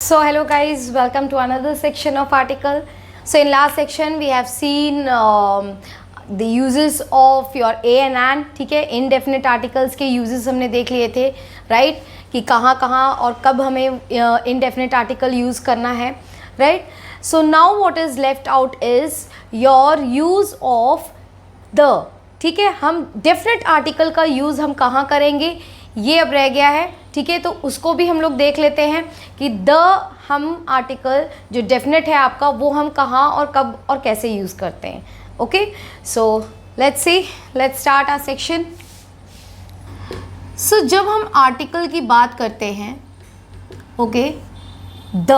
So hello guys, welcome to another section of article. So in last section we have seen the uses of your a and an. ठीक है, indefinite articles के uses हमने देख लिए थे, right? कि कहाँ कहाँ और कब हमें indefinite article use करना है, right? So now what is left out is your use of the. ठीक है, हम definite article का use हम कहाँ करेंगे ये अब रह गया है. ठीक है, तो उसको भी हम लोग देख लेते हैं कि द हम आर्टिकल जो डेफिनेट है आपका वो हम कहाँ और कब और कैसे यूज़ करते हैं. Okay, so let's see, let's start our section. So जब हम आर्टिकल की बात करते हैं, okay, the,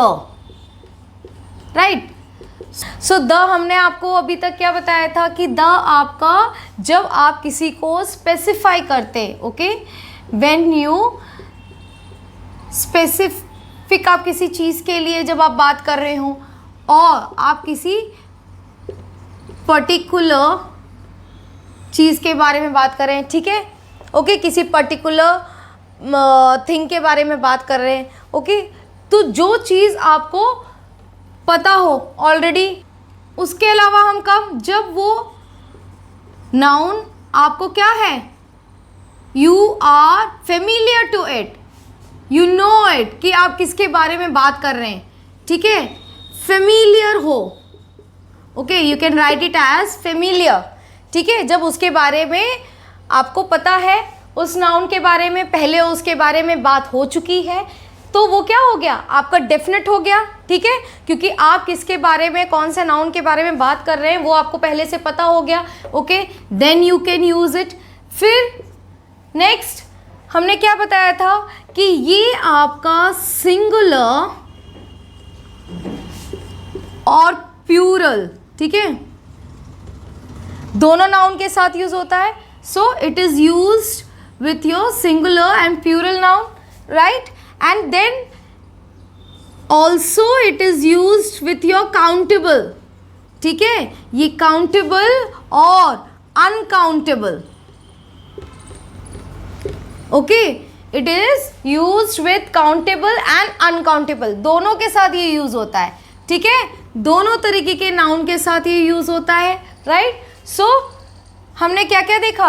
right. So the हमने आपको अभी तक क्या बताया था कि द आपका जब आप किसी को स्पेसिफाई करते, ओके, व्हेन यू स्पेसिफिक, आप किसी चीज़ के लिए जब आप बात कर रहे हो और आप किसी पर्टिकुलर चीज़ के बारे में बात कर रहे हैं. ठीक है, ओके, किसी पर्टिकुलर थिंग के बारे में बात कर रहे हैं. ओके, तो जो चीज़ आपको पता हो ऑलरेडी, उसके अलावा हम कब, जब वो नाउन आपको क्या है, you are familiar to it, you know it, कि आप किसके बारे में बात कर रहे हैं. ठीक है, फेमिलियर हो. Okay, you can write it as familiar. ठीक है, जब उसके बारे में आपको पता है, उस नाउन के बारे में पहले उसके बारे में बात हो चुकी है, तो वो क्या हो गया, आपका डेफिनेट हो गया. ठीक है, क्योंकि आप किसके बारे में, कौन से नाउन के बारे में बात कर रहे हैं वो आपको पहले से पता हो गया. Okay, then you can use it. फिर नेक्स्ट हमने क्या बताया था कि ये आपका सिंगुलर और प्लूरल, ठीक है, दोनों नाउन के साथ यूज होता है. So it is used with your singular and plural noun, right. And then also it is used with your countable. ठीक है, ये काउंटेबल और uncountable. Okay, it is used with countable and uncountable, दोनों के साथ ये यूज होता है. ठीक है, दोनों तरीके के नाउन के साथ ये यूज होता है, राइट. सो हमने क्या क्या देखा,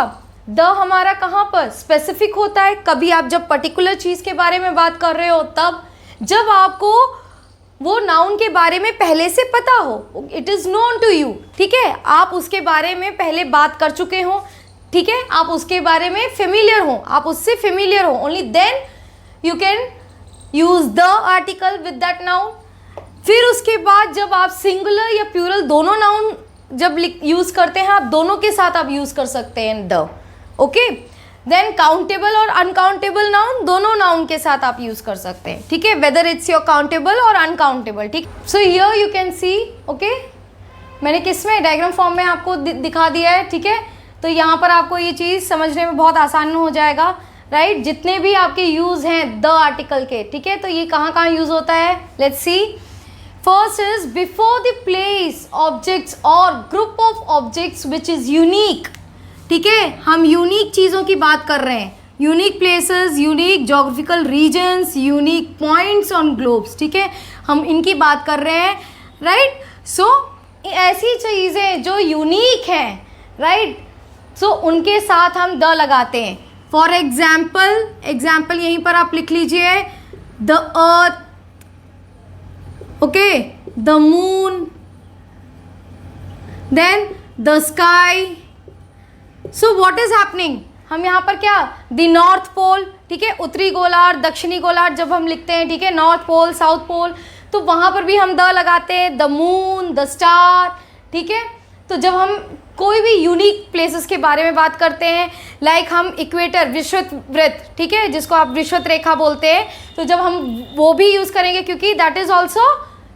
द हमारा कहाँ पर स्पेसिफिक होता है, कभी आप जब पर्टिकुलर चीज़ के बारे में बात कर रहे हो तब, जब आपको वो नाउन के बारे में पहले से पता हो, it is known to you. ठीक है, आप उसके बारे में पहले बात कर चुके हो. ठीक है, आप उसके बारे में फेमिलियर हो, आप उससे फेमिलियर हो, only then you can use the article with that noun. फिर उसके बाद जब आप सिंगुलर या प्लूरल दोनों नाउन जब यूज करते हैं, आप दोनों के साथ आप यूज कर सकते हैं द. ओके, देन काउंटेबल और अनकाउंटेबल नाउन, दोनों नाउन के साथ आप यूज कर सकते हैं. ठीक है, वेदर इट्स योर काउंटेबल और अनकाउंटेबल. ठीक, so here you can see, okay, मैंने किस में डायग्राम फॉर्म में आपको दिखा दिया है. ठीक है, तो यहाँ पर आपको ये चीज़ समझने में बहुत आसान हो जाएगा, राइट. जितने भी आपके यूज़ हैं द आर्टिकल के, ठीक है, तो ये कहाँ कहाँ यूज़ होता है, let's see. First is before the place objects और group of objects which is unique. ठीक है, हम यूनिक चीज़ों की बात कर रहे हैं, unique places, unique geographical regions, unique points on globes. ठीक है, हम इनकी बात कर रहे हैं, राइट. सो ऐसी चीज़ें जो यूनिक हैं, राइट, सो उनके साथ हम द लगाते हैं. फॉर एग्जाम्पल यहीं पर आप लिख लीजिए, the earth, okay, the moon, then the sky. So what is happening, हम यहाँ पर क्या, द नॉर्थ पोल. ठीक है, उत्तरी गोलार्ध, दक्षिणी गोलार्ध जब हम लिखते हैं, ठीक है, नॉर्थ पोल, साउथ पोल, तो वहाँ पर भी हम द लगाते हैं, द मून, द स्टार. ठीक है, तो जब हम कोई भी यूनिक प्लेसेस के बारे में बात करते हैं, लाइक हम इक्वेटर, विषुवत वृत्त, ठीक है, जिसको आप विषुवत रेखा बोलते हैं, तो जब हम वो भी यूज़ करेंगे क्योंकि that is also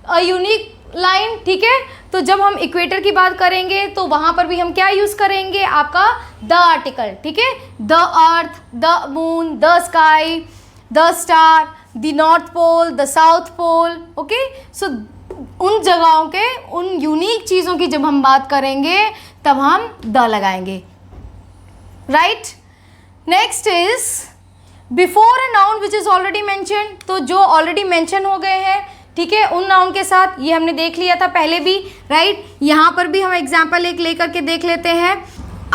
a unique line. ठीक है, तो जब हम इक्वेटर की बात करेंगे तो वहाँ पर भी हम क्या यूज़ करेंगे, आपका द आर्टिकल. ठीक है, the earth, the moon, the sky, the star, the north pole, the south pole. Okay, so उन जगहों के, उन यूनिक चीज़ों की जब हम बात करेंगे तब हम द लगाएंगे, right. Next is before a noun which is already mention, तो जो ऑलरेडी मेंशन हो गए हैं, ठीक है, उन नाउन के साथ, ये हमने देख लिया था पहले भी, राइट। यहाँ पर भी हम एग्जाम्पल एक लेकर के देख लेते हैं।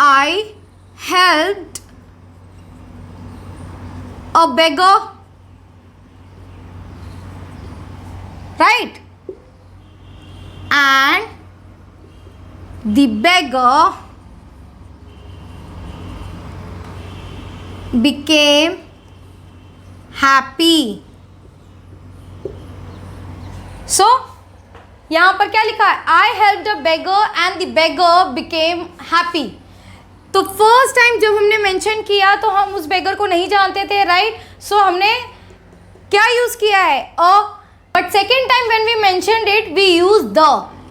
आई helped a beggar, right, and the beggar became happy. So यहाँ पर क्या लिखा है? I helped a beggar and the beggar became happy. तो फर्स्ट टाइम जब हमने मेंशन किया तो हम उस बेगर को नहीं जानते थे, राइट। सो हमने क्या यूज किया है? Uh. But second time when we mentioned it we use the,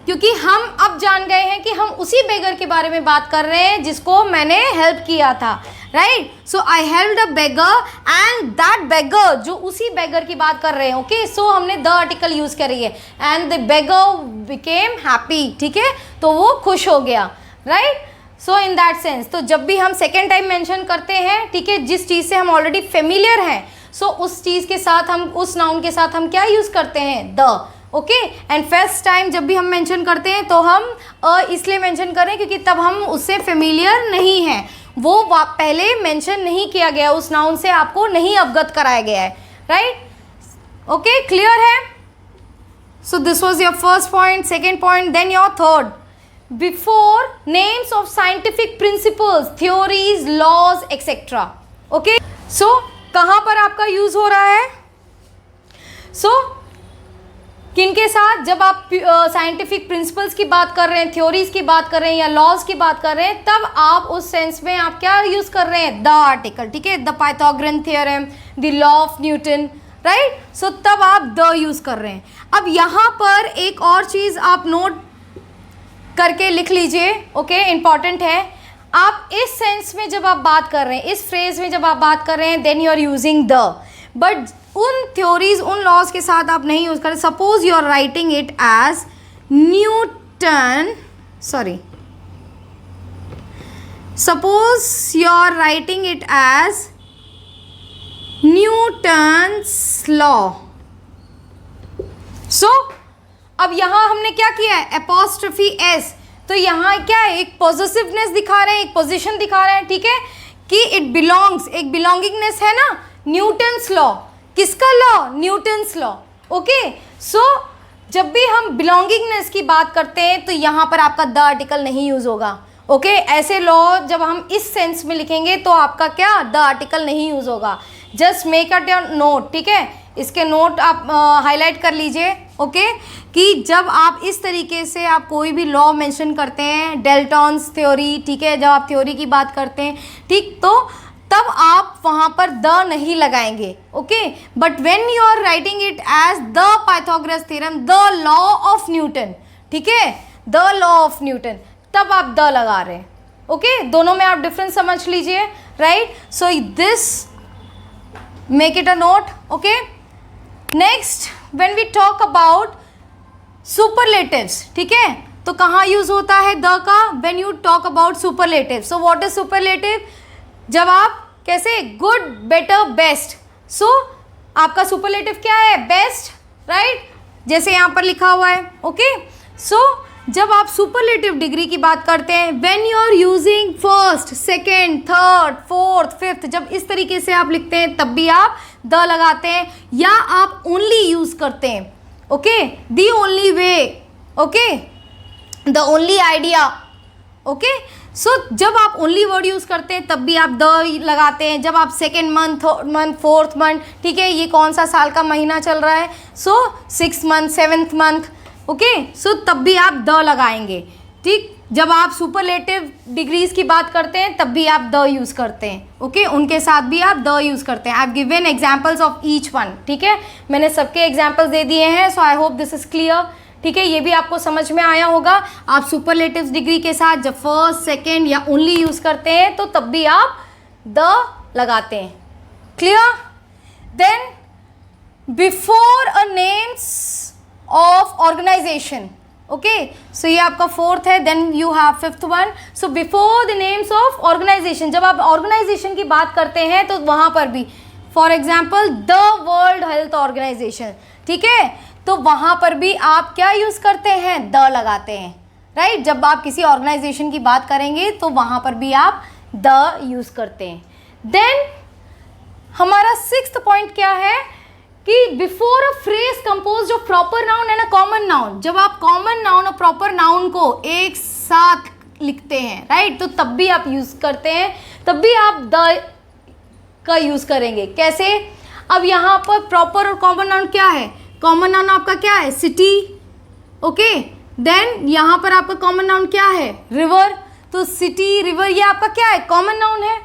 क्योंकि हम अब जान गए हैं कि हम उसी बेगर के बारे में बात कर रहे हैं जिसको मैंने हेल्प किया था, right. So I helped a beggar and that beggar, जो उसी बेगर की बात कर रहे हैं, ओके। सो हमने द आर्टिकल यूज करी है, and the beggar became happy, ठीक है, तो वो खुश हो गया, right. So in that sense, तो जब भी हम सेकेंड टाइम मेंशन करते हैं, ठीक है, जिस चीज़ से हम ऑलरेडी फेमिलियर हैं, सो उस चीज़ के साथ हम, उस नाउन के साथ हम क्या यूज़ करते हैं? The, okay. And first time जब भी हम मेंशन करते हैं तो हम इसलिए मेंशन करें क्योंकि तब हम उससे फेमिलियर नहीं हैं, वो पहले मेंशन नहीं किया गया, उस नाउन से आपको नहीं अवगत कराया गया है, राइट। ओके, क्लियर है? So this was your first point. Second point, then your third, before names of scientific principles, theories, laws etcetera, okay. So कहाँ पर आपका यूज हो रहा है? सो किनके साथ? जब आप साइंटिफिक प्रिंसिपल्स की बात कर रहे हैं, थ्योरीज की बात कर रहे हैं या लॉज की बात कर रहे हैं, तब आप उस सेंस में आप क्या यूज कर रहे हैं? द आर्टिकल, ठीक है, the Pythagorean theorem, the law of Newton, right. So तब आप द यूज कर रहे हैं। अब यहाँ पर एक और चीज आप नोट करके लिख लीजिए, ओके, इंपॉर्टेंट है। आप इस सेंस में जब आप बात कर रहे हैं, इस फ्रेज में जब आप बात कर रहे हैं, then you are using the, but उन थ्योरीज, उन लॉज के साथ आप नहीं यूज करें। Suppose you are writing it as Newton, suppose you are writing it as Newton's law. So अब यहां हमने क्या किया है? एपोस्ट्रोफी एस, तो यहाँ क्या है? एक पॉजिटिवनेस दिखा रहे हैं, एक पोजीशन दिखा रहे हैं, ठीक है, कि इट बिलोंग्स, एक बिलोंगिंगनेस है ना, न्यूटन्स लॉ। किसका law? Newton's law, okay. So जब भी हम बिलोंगिंगनेस की बात करते हैं तो यहाँ पर आपका द आर्टिकल नहीं यूज होगा, ओके। ऐसे लॉ जब हम इस सेंस में लिखेंगे तो आपका क्या? द आर्टिकल नहीं यूज होगा। Just make at your note, ठीक है, इसके नोट आप हाईलाइट कर लीजिए, ओके, कि जब आप इस तरीके से आप कोई भी लॉ मेंशन करते हैं, डेल्टॉन्स थ्योरी, ठीक है, जब आप थ्योरी की बात करते हैं, ठीक, तो तब आप वहाँ पर द नहीं लगाएंगे, okay. But when you are writing it as the Pythagoras theorem, the law of Newton, ठीक है, द लॉ ऑफ न्यूटन, तब आप द लगा रहे हैं, ओके। दोनों में आप डिफरेंस समझ लीजिए, right. So this make it a note, okay. Next, when we talk about superlatives, ठीक है, तो कहाँ यूज होता है द का? When you talk about superlative. So what is superlative? जब आप कैसे गुड, बेटर, बेस्ट, सो आपका सुपरलेटिव क्या है? बेस्ट, राइट, जैसे यहाँ पर लिखा हुआ है, ओके। सो जब आप सुपरलेटिव डिग्री की बात करते हैं, when you are using first, second, third, fourth, fifth, जब इस तरीके से आप लिखते हैं तब भी आप द लगाते हैं, या आप ओनली यूज करते हैं, okay, the only way, okay, the only idea, okay. So जब आप ओनली वर्ड यूज करते हैं तब भी आप द लगाते हैं। जब आप second month, third month, fourth month, ठीक है, ये कौन सा साल का महीना चल रहा है, so 6th month, 7th month, okay, so तब भी आप द लगाएंगे, ठीक। जब आप सुपरलेटिव डिग्रीज की बात करते हैं तब भी आप द यूज़ करते हैं, ओके, उनके साथ भी आप द यूज़ करते हैं। I have given examples of each one, ठीक है, मैंने सबके एग्जांपल्स दे दिए हैं। So I hope this is clear, ठीक है, ये भी आपको समझ में आया होगा। आप सुपरलेटिव डिग्री के साथ जब फर्स्ट, सेकेंड या ओनली यूज़ करते हैं तो तब भी आप द लगाते हैं, clear. Then before a names of organisation, okay, so ये आपका फोर्थ है। Then you have fifth one, so before the names of organisation, जब आप ऑर्गेनाइजेशन की बात करते हैं तो वहाँ पर भी for example the World Health Organization, ठीक है, तो वहाँ पर भी आप क्या यूज़ करते हैं, द लगाते हैं, राइट। जब आप किसी ऑर्गेनाइजेशन की बात करेंगे तो वहाँ पर भी आप द यूज़ करते हैं। देन हमारा 6th पॉइंट क्या है कि before a phrase composed of proper noun and a common noun, जब आप कॉमन नाउन और प्रॉपर नाउन को एक साथ लिखते हैं, राइट, तो तब भी आप यूज़ करते हैं, तब भी आप द का यूज़ करेंगे। कैसे, अब यहाँ पर प्रॉपर और कॉमन नाउन क्या है, कॉमन नाउन आपका क्या है, सिटी, ओके। देन यहाँ पर आपका कॉमन नाउन क्या है, रिवर, तो सिटी रिवर ये आपका क्या है, कॉमन नाउन है।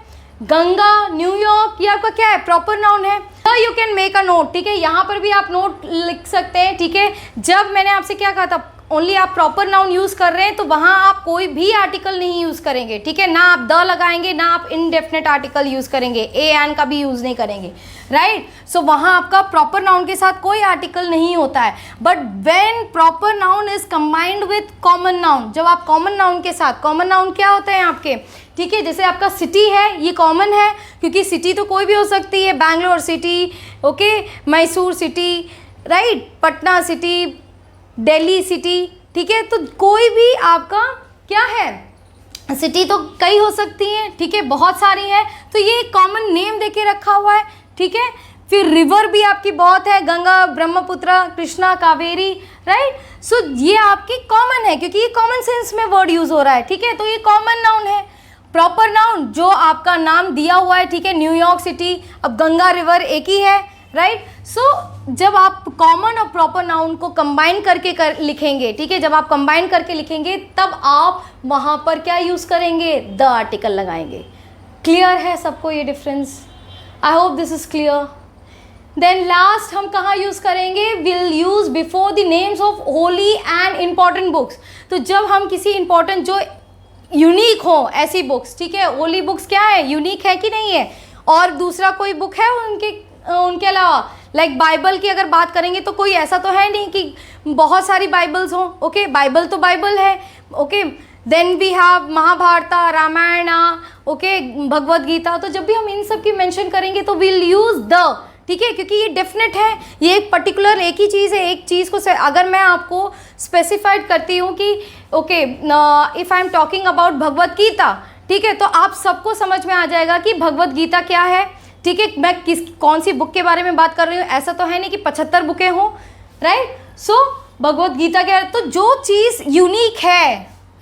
गंगा, न्यूयॉर्क ये आपका क्या है, प्रॉपर नाउन है। You can make a note, ठीक है, यहाँ पर भी आप नोट लिख सकते हैं, ठीक है। जब मैंने आपसे क्या कहा था, ओनली आप प्रॉपर नाउन यूज़ कर रहे हैं तो वहाँ आप कोई भी आर्टिकल नहीं यूज़ करेंगे, ठीक है, ना आप द लगाएंगे, ना आप इनडेफिनेट आर्टिकल यूज़ करेंगे, ए एन का भी यूज़ नहीं करेंगे, राइट। सो वहाँ आपका प्रॉपर नाउन के साथ कोई आर्टिकल नहीं होता है। But when proper noun is combined with common noun, जब आप कॉमन नाउन के साथ, कॉमन नाउन क्या होते हैं आपके, ठीक है, जैसे आपका सिटी है, ये कॉमन है क्योंकि सिटी तो कोई भी हो सकती है, Bangalore city, okay, Mysore city, right, Patna city, Delhi city, ठीक है, तो कोई भी आपका क्या है, सिटी तो कई हो सकती हैं, ठीक है, बहुत सारी हैं, तो ये कॉमन नेम देके रखा हुआ है, ठीक है। फिर रिवर भी आपकी बहुत है, गंगा, ब्रह्मपुत्र, कृष्णा, कावेरी, राइट। सो ये आपकी कॉमन है क्योंकि ये कॉमन सेंस में वर्ड यूज़ हो रहा है, ठीक है, तो ये कॉमन नाउन है। प्रॉपर नाउन जो आपका नाम दिया हुआ है, ठीक है, न्यूयॉर्क सिटी, अब गंगा रिवर एक ही है, राइट। सो जब आप कॉमन और प्रॉपर नाउन को कंबाइन करके लिखेंगे, ठीक है, जब आप कंबाइन करके लिखेंगे तब आप वहाँ पर क्या यूज़ करेंगे, द आर्टिकल लगाएंगे। क्लियर है सबको ये difference? I hope this is clear. Then last हम कहाँ यूज़ करेंगे, will use before the names of holy and important books. तो जब हम किसी इंपॉर्टेंट जो यूनिक हो ऐसी बुक्स, ठीक है, होली बुक्स क्या है, यूनिक है कि नहीं है, और दूसरा कोई बुक है उनके अलावा, लाइक बाइबल की अगर बात करेंगे तो कोई ऐसा तो है नहीं कि बहुत सारी बाइबल्स हों, ओके, बाइबल तो बाइबल है, okay. Then we have Mahabharata, Ramayana, okay, Bhagavad Gita. तो जब भी हम इन सब की मेंशन करेंगे तो विल यूज़ द, ठीक है, क्योंकि ये डेफिनेट है, ये एक पर्टिकुलर एक ही चीज़ है, एक चीज़ को अगर मैं आपको स्पेसिफाइड करती हूँ कि okay if I am talking about Bhagavad Gita, ठीक है, तो आप सबको समझ में आ जाएगा कि भगवद गीता क्या है, ठीक है, मैं कौन सी बुक के बारे में बात कर रही हूँ। ऐसा तो है नहीं कि 75 बुकें हों, राइट। सो भगवद गीता क्या है, तो जो चीज़ यूनिक है,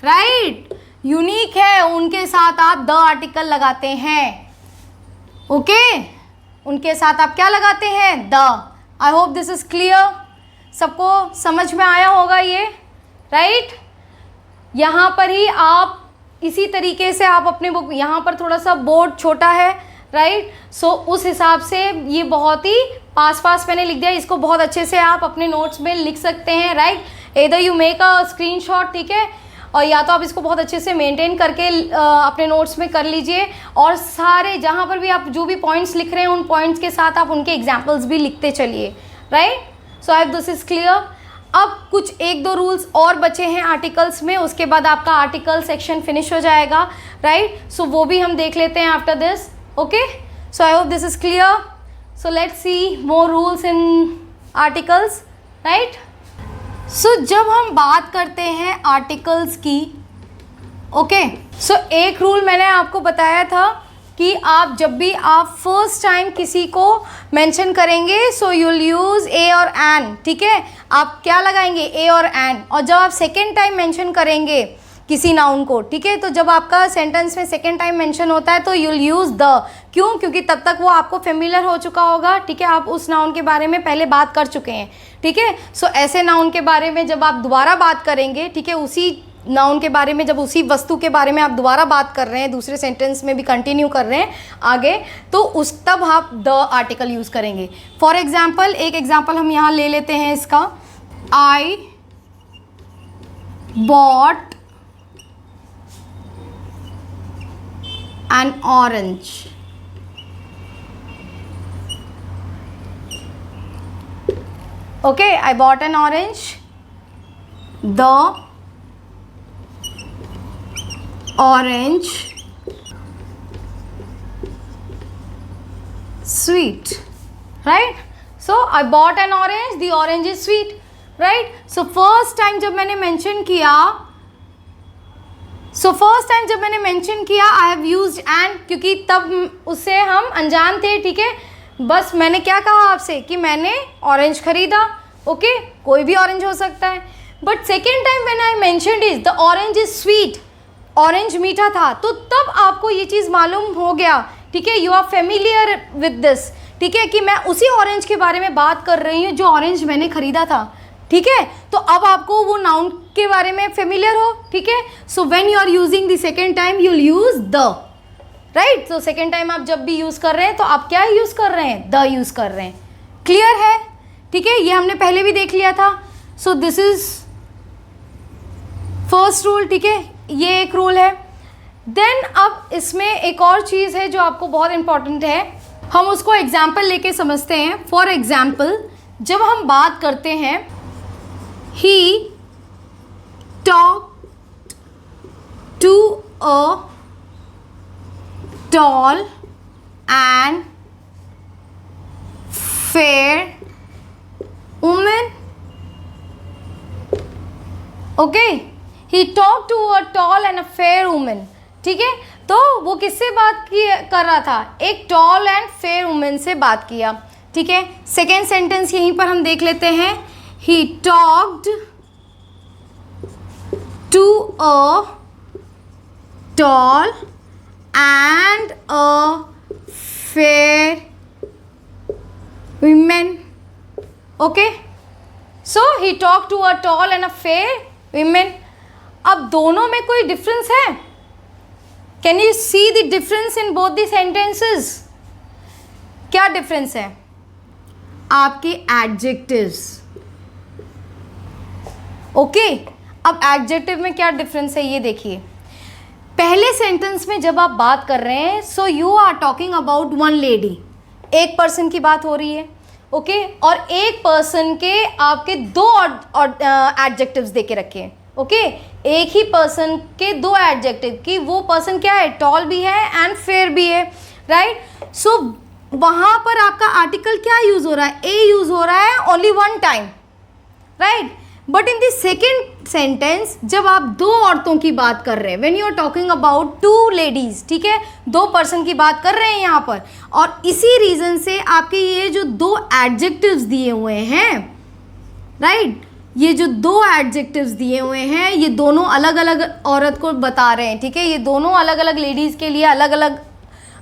राइट, यूनिक है, उनके साथ आप द आर्टिकल लगाते हैं, ओके, उनके साथ आप क्या लगाते हैं, the. I hope this is clear, सबको समझ में आया होगा ये, राइट। यहाँ पर ही आप इसी तरीके से आप अपने बुक, यहाँ पर थोड़ा सा बोर्ड छोटा है, राइट, सो उस हिसाब से ये बहुत ही पास मैंने लिख दिया, इसको बहुत अच्छे से आप अपने नोट्स में लिख सकते हैं, right. Either you make a screenshot, ठीक है, और या तो आप इसको बहुत अच्छे से मेंटेन करके अपने नोट्स में कर लीजिए, और सारे जहाँ पर भी आप जो भी पॉइंट्स लिख रहे हैं उन पॉइंट्स के साथ आप उनके एग्जाम्पल्स भी लिखते चलिए, right. So I hope this is clear. अब कुछ 1-2 रूल्स और बचे हैं आर्टिकल्स में, उसके बाद आपका आर्टिकल सेक्शन फिनिश हो जाएगा, राइट। सो वो भी हम देख लेते हैं after this, okay. So I hope this is clear. So let's see more rules in articles, right. So जब हम बात करते हैं आर्टिकल्स की, ओके, सो एक रूल मैंने आपको बताया था कि आप जब भी आप फर्स्ट टाइम किसी को मेंशन करेंगे सो यूल यूज़ ए और एन, ठीक है, आप क्या लगाएंगे, ए और एन। और जब आप सेकेंड टाइम मेंशन करेंगे किसी नाउन को, ठीक है, तो जब आपका सेंटेंस में सेकेंड टाइम मेंशन होता है तो यूल यूज़ द। क्यों? क्योंकि तब तक वो आपको फेमिलियर हो चुका होगा, ठीक है, आप उस नाउन के बारे में पहले बात कर चुके हैं, ठीक है। सो ऐसे नाउन के बारे में जब आप दोबारा बात करेंगे, ठीक है, उसी नाउन के बारे में, जब उसी वस्तु के बारे में आप दोबारा बात कर रहे हैं, दूसरे सेंटेंस में भी कंटिन्यू कर रहे हैं आगे, तो उस तब आप द आर्टिकल यूज़ करेंगे। फॉर एग्जाम्पल, एक एग्जाम्पल हम यहाँ ले लेते हैं इसका, I bought N orange, okay, I bought an orange, the orange sweet, right? So I bought an orange, the orange is sweet, right? So first time जब मैंने mention किया I have used an, क्योंकि तब उससे हम अनजान थे, ठीक है. बस मैंने क्या कहा आपसे कि मैंने ऑरेंज खरीदा, ओके, कोई भी ऑरेंज हो सकता है. But second time when I mentioned is the orange is sweet, orange मीठा था, तो तब आपको ये चीज़ मालूम हो गया, ठीक है. You are familiar with this, ठीक है, कि मैं उसी ऑरेंज के बारे में बात कर रही हूँ जो ऑरेंज मैंने खरीदा था, ठीक है. तो अब आपको वो नाउन के बारे में फेमिलियर हो, ठीक है. So when you are using the second time you will use the, right. तो सेकेंड टाइम आप जब भी यूज़ कर रहे हैं तो आप क्या यूज़ कर रहे हैं, द यूज़ कर रहे हैं. क्लियर है, ठीक है. ये हमने पहले भी देख लिया था. So this is first rule, ठीक है, ये एक रूल है. देन अब इसमें एक और चीज़ है जो आपको बहुत इंपॉर्टेंट है, हम उसको एग्जाम्पल लेके समझते हैं. फॉर एग्जाम्पल जब हम बात करते हैं he talked to a tall and fair woman, okay. He talk to a tall and a fair woman, ठीक है. तो वो किससे बात कर रहा था, एक टॉल एंड फेयर वुमन से बात किया, ठीक है. सेकेंड सेंटेंस यहीं पर हम देख लेते हैं. He talked to a tall and a fair woman, okay. So he talk to a tall and a fair woman. अब दोनों में कोई डिफरेंस है? Can you see the difference in both the sentences? क्या डिफरेंस है? आपके adjectives, okay. अब adjective में क्या डिफरेंस है ये देखिए. पहले सेंटेंस में जब आप बात कर रहे हैं so you are talking about one lady, एक पर्सन की बात हो रही है, ओके. और एक पर्सन के आपके दो एडजेक्टिव्स दे के रखे हैं, ओके. एक ही पर्सन के दो एडजेक्टिव कि वो पर्सन क्या है, टॉल भी है एंड फेयर भी है, राइट. सो वहाँ पर आपका आर्टिकल क्या यूज़ हो रहा है, ए यूज़ हो रहा है only one time, right. But in the second sentence जब आप दो औरतों की बात कर रहे हैं, when you are talking about two ladies, ठीक है, दो पर्सन की बात कर रहे हैं यहाँ पर, और इसी रीज़न से आपके ये जो दो एडजेक्टिव्स दिए हुए हैं, राइट, ये जो दो एडजेक्टिव्स दिए हुए हैं ये दोनों अलग अलग औरत को बता रहे हैं, ठीक है. ये दोनों अलग अलग लेडीज़ के लिए अलग अलग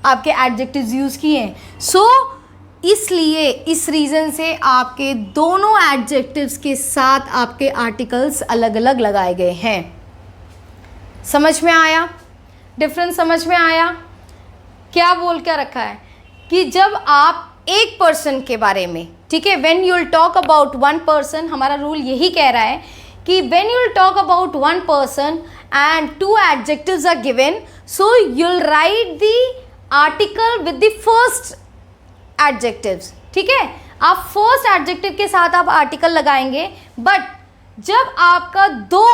आपके एडजेक्टिव्स यूज़ किए हैं. सो इसलिए इस रीज़न से आपके दोनों एडजेक्टिव्स के साथ आपके आर्टिकल्स अलग अलग लगाए गए हैं. समझ में आया? डिफरेंस समझ में आया? क्या बोल क्या रखा है कि जब आप एक पर्सन के बारे में, ठीक है, when you will talk about one person, हमारा रूल यही कह रहा है कि when you will talk about one person and two adjectives are given, so you will write the article with the first adjectives, ठीक है. आप फर्स्ट एडजेक्टिव के साथ आप आर्टिकल लगाएंगे. बट जब आपका दो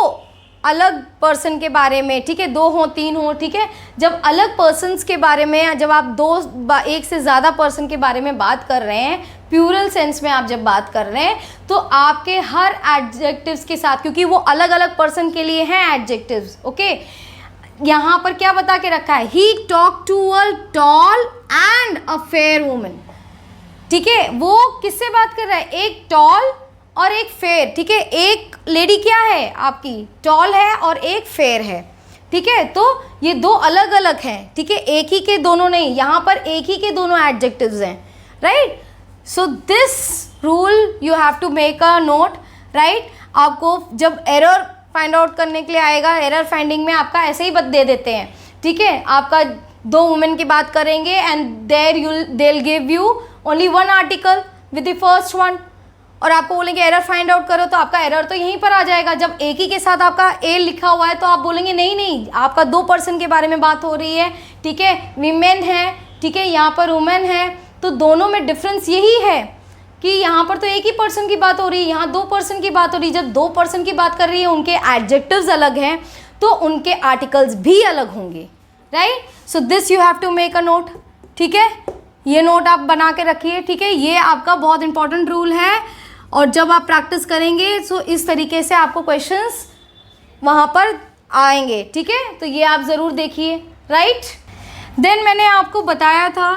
अलग पर्सन के बारे में, ठीक है, दो हो तीन हो, ठीक है, जब अलग पर्सन्स के बारे में, जब आप एक से ज़्यादा पर्सन के बारे में बात कर रहे हैं, प्लूरल सेंस में आप जब बात कर रहे हैं, तो आपके हर एडजेक्टिव्स के साथ, क्योंकि वो अलग अलग पर्सन के लिए हैं एडजेक्टिव्स, ओके. यहाँ पर क्या बता के रखा है, he talk to a tall and a fair woman, ठीक है. वो किससे बात कर रहा है, एक टॉल और एक फेयर, ठीक है. एक लेडी क्या है आपकी, टॉल है और एक फेयर है, ठीक है. तो ये दो अलग अलग हैं, ठीक है, एक ही के दोनों नहीं, यहाँ पर एक ही के दोनों एडजेक्टिव्स हैं, right. So this rule you have to make a note, right. आपको जब एरर फाइंड आउट करने के लिए आएगा, एरर फाइंडिंग में आपका ऐसे ही दे देते हैं, ठीक है. आपका दो वुमेन की बात करेंगे and there they will give you only one article with the first one, और आपको बोलेंगे एरर फाइंड आउट करो, तो आपका एरर तो यहीं पर आ जाएगा. जब एक ही के साथ आपका ए लिखा हुआ है तो आप बोलेंगे नहीं, आपका दो पर्सन के बारे में बात हो रही है, ठीक है, वीमेन है, ठीक है, यहाँ पर वुमेन है. तो दोनों में डिफरेंस यही है कि यहाँ पर तो एक ही पर्सन की बात हो रही है, यहाँ दो पर्सन की बात हो रही है. जब दो पर्सन की बात कर रही है उनके एडजेक्टिव्स अलग हैं तो उनके आर्टिकल्स भी अलग होंगे, right. So this you have to make a note, ठीक है. ये नोट आप बना के रखिए, ठीक है। ये आपका बहुत इंपॉर्टेंट रूल है, और जब आप प्रैक्टिस करेंगे तो इस तरीके से आपको क्वेश्चंस वहाँ पर आएंगे, ठीक है। तो ये आप ज़रूर देखिए, राइट। देन मैंने आपको बताया था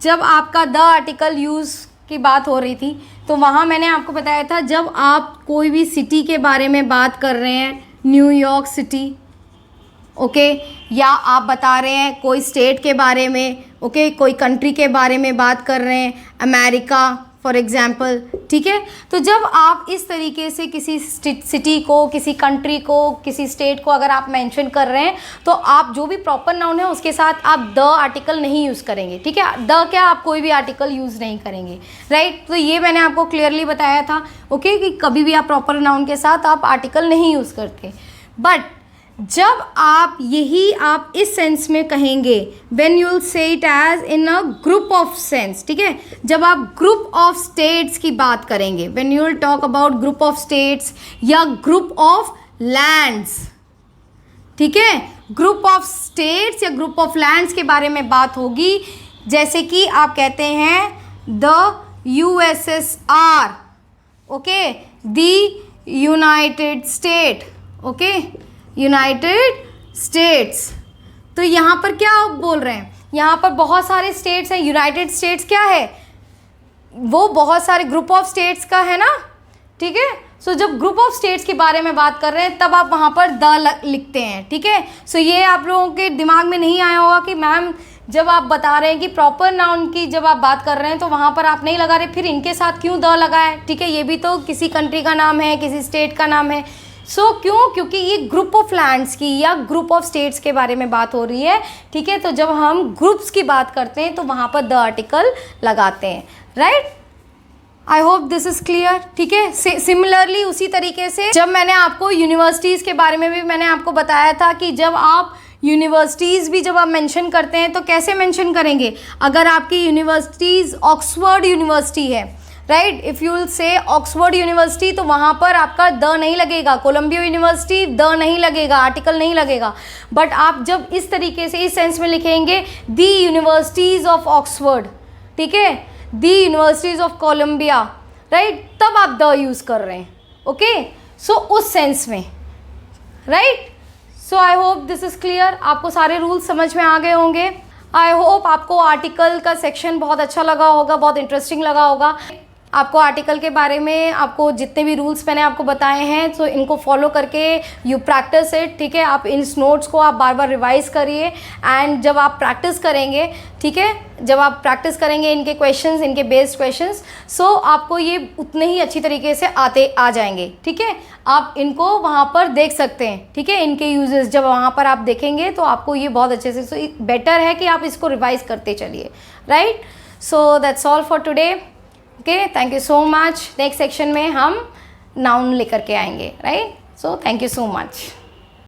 जब आपका द आर्टिकल यूज़ की बात हो रही थी, तो वहाँ मैंने आपको बताया था जब आप कोई भी सिटी के बारे में बात कर रहे हैं, न्यूयॉर्क सिटी, ओके, या आप बता रहे हैं कोई स्टेट के बारे में, ओके, कोई कंट्री के बारे में बात कर रहे हैं, अमेरिका फॉर एग्ज़ाम्पल, ठीक है। तो जब आप इस तरीके से किसी सिटी को, किसी कंट्री को, किसी स्टेट को अगर आप मेंशन कर रहे हैं, तो आप जो भी प्रॉपर नाउन है उसके साथ आप द आर्टिकल नहीं यूज़ करेंगे, ठीक है। द क्या, आप कोई भी आर्टिकल यूज़ नहीं करेंगे, राइट। तो ये मैंने आपको क्लियरली बताया था, ओके, कि कभी भी आप प्रॉपर नाउन के साथ आप आर्टिकल नहीं यूज़ करते। बट जब आप आप इस सेंस में कहेंगे, when you will say it as in a group of sense, ठीक है। जब आप ग्रुप ऑफ स्टेट्स की बात करेंगे, when you will talk about group of states या ग्रुप ऑफ लैंड्स, ठीक है, ग्रुप ऑफ स्टेट्स या ग्रुप ऑफ लैंड्स के बारे में बात होगी, जैसे कि आप कहते हैं the USSR, okay, the United state, okay, United states. तो यहाँ पर क्या आप बोल रहे हैं, यहाँ पर बहुत सारे स्टेट्स हैं। यूनाइटेड स्टेट्स क्या है, वो बहुत सारे ग्रुप ऑफ स्टेट्स का है ना, ठीक है। सो जब ग्रुप ऑफ स्टेट्स के बारे में बात कर रहे हैं तब आप वहाँ पर द लिखते हैं, ठीक है। सो ये आप लोगों के दिमाग में नहीं आया होगा कि मैम जब आप बता रहे हैं कि प्रॉपर नाउन की जब आप बात कर रहे हैं तो वहाँ पर आप नहीं लगा रहे, फिर इनके साथ क्यों द लगा है, ठीक है। ये भी तो किसी कंट्री का नाम है, किसी स्टेट का नाम है। क्यों, क्योंकि ये ग्रुप ऑफ लैंड्स की या ग्रुप ऑफ स्टेट्स के बारे में बात हो रही है, ठीक है। तो जब हम ग्रुप्स की बात करते हैं तो वहाँ पर द आर्टिकल लगाते हैं, right. I hope this is clear, ठीक है। सिमिलरली उसी तरीके से जब मैंने आपको यूनिवर्सिटीज़ के बारे में भी मैंने आपको बताया था कि जब आप यूनिवर्सिटीज़ भी जब आप मेंशन करते हैं तो कैसे मेंशन करेंगे। अगर आपकी यूनिवर्सिटीज़ ऑक्सफोर्ड यूनिवर्सिटी है, राइट, इफ़ यू विल से ऑक्सफोर्ड यूनिवर्सिटी, तो वहाँ पर आपका द नहीं लगेगा। कोलंबिया यूनिवर्सिटी द नहीं लगेगा, आर्टिकल नहीं लगेगा। बट आप जब इस तरीके से इस सेंस में लिखेंगे द यूनिवर्सिटीज़ ऑफ ऑक्सफोर्ड, ठीक है, the universities of Columbia, right, तब आप द यूज़ कर रहे हैं, ओके। सो उस सेंस में, right. So I hope this is clear, आपको सारे रूल्स समझ में आ गए होंगे। आई होप आपको आर्टिकल का सेक्शन बहुत अच्छा लगा होगा, बहुत इंटरेस्टिंग लगा होगा। आपको आर्टिकल के बारे में आपको जितने भी रूल्स मैंने आपको बताए हैं तो इनको फॉलो करके यू प्रैक्टिस इट, ठीक है। आप इन नोट्स को आप बार बार रिवाइज करिए, एंड जब आप प्रैक्टिस करेंगे, ठीक है, जब आप प्रैक्टिस करेंगे इनके क्वेश्चंस, इनके बेस्ड क्वेश्चंस, सो आपको ये उतने ही अच्छी तरीके से आ जाएंगे, ठीक है। आप इनको वहाँ पर देख सकते हैं, ठीक है, इनके यूजेस जब वहाँ पर आप देखेंगे तो आपको ये बहुत अच्छे से, सो बेटर है कि आप इसको रिवाइज करते चलिए, right. So that's all for today, okay, thank you so much. Next section में हम नाउन लेकर के आएंगे, right. So thank you so much.